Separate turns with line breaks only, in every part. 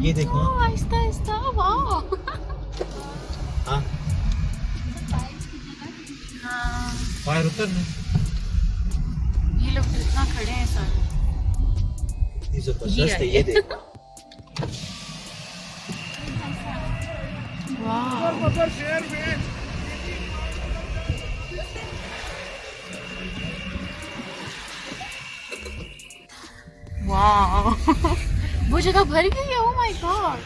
ये देखो
आहिस्ता आहिस्ता। वाह।
हाँ बाहर उतर ना।
ये लोग कितना खड़े हैं सारे।
ये जबरदस्त है, ये देखो।
वाह वो जगह भर गई है। Oh my God.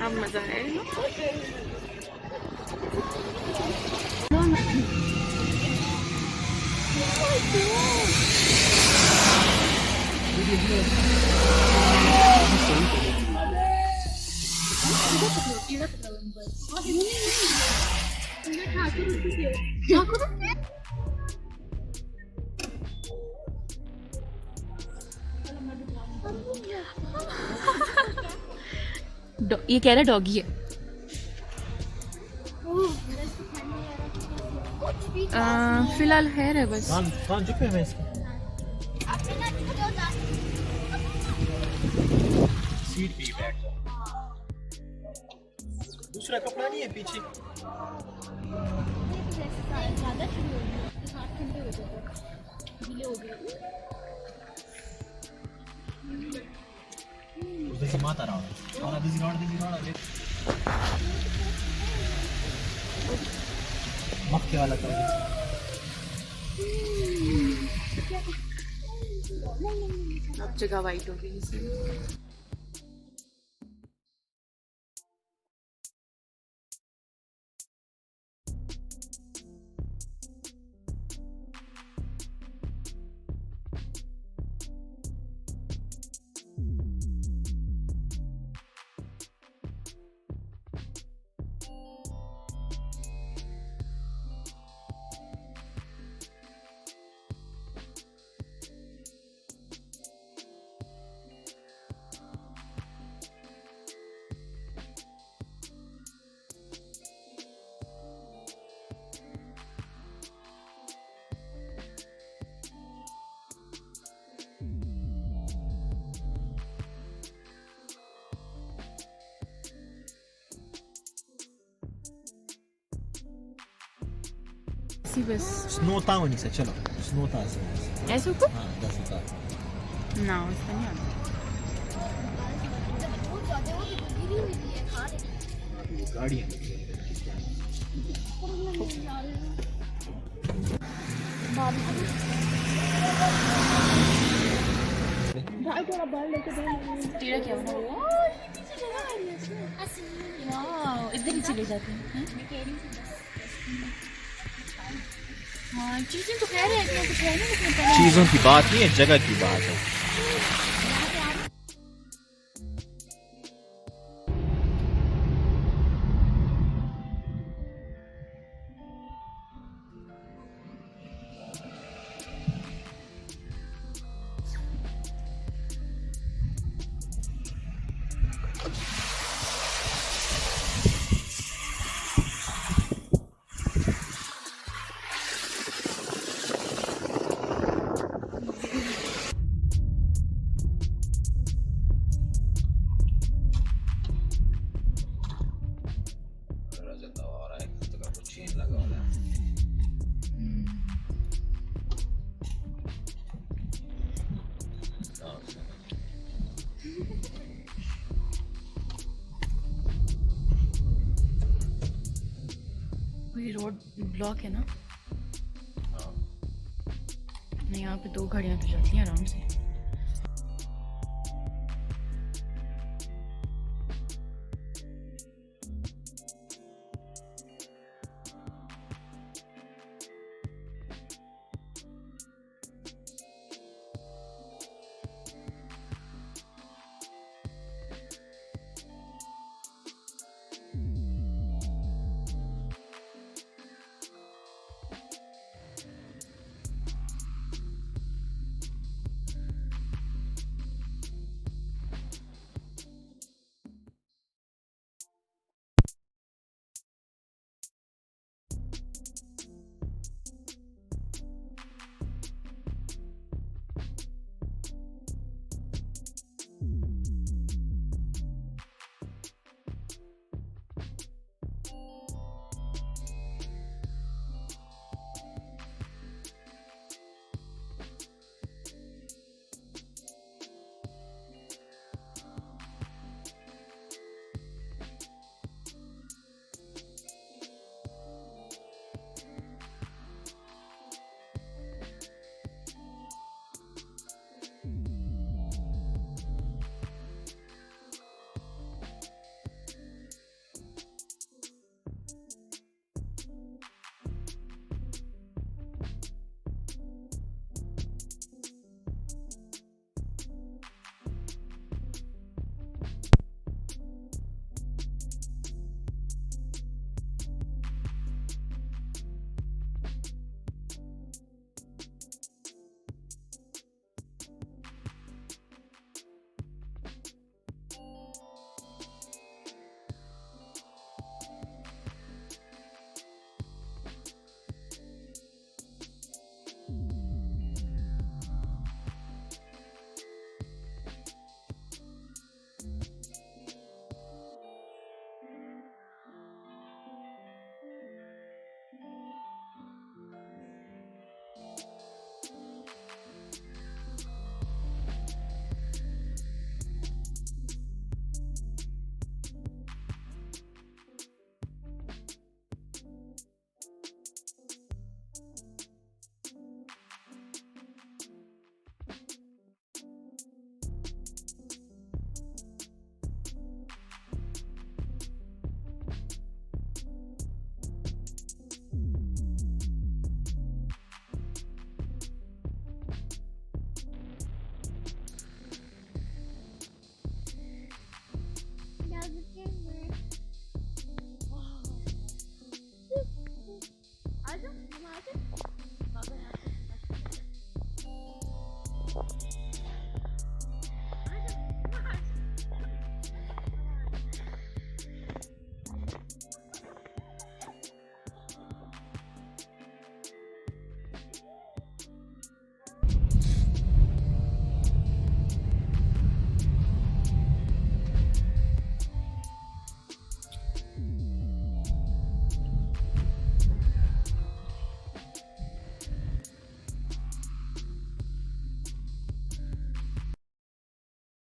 अब मजा आएगा। ये कह रहा डॉगी है। फिलहाल है बस।
कौन चुप है मैं इसको सीट पे बैठ जाओ। दूसरा कपड़ा नहीं है पीछे। उससे माता रहा और दिस रोड मक्के वाला तो
अब जगह वाइट हो गई इसमें। बस
स्नो टाउन से चलो। स्नो टाउन से
ऐसे को
हाँ 10 उतार
ना उसका नहीं आता।
गाड़ी है
तेरा क्या बना हुआ? इधर ही चले जाते हैं। हाँ चीजें तो खैर है, इतना कुछ है नहीं।
चीजों की बात नहीं है, जगह की बात है।
ये रोड ब्लॉक है ना। यहाँ पे 2 गाड़ियाँ तो जाती हैं आराम से।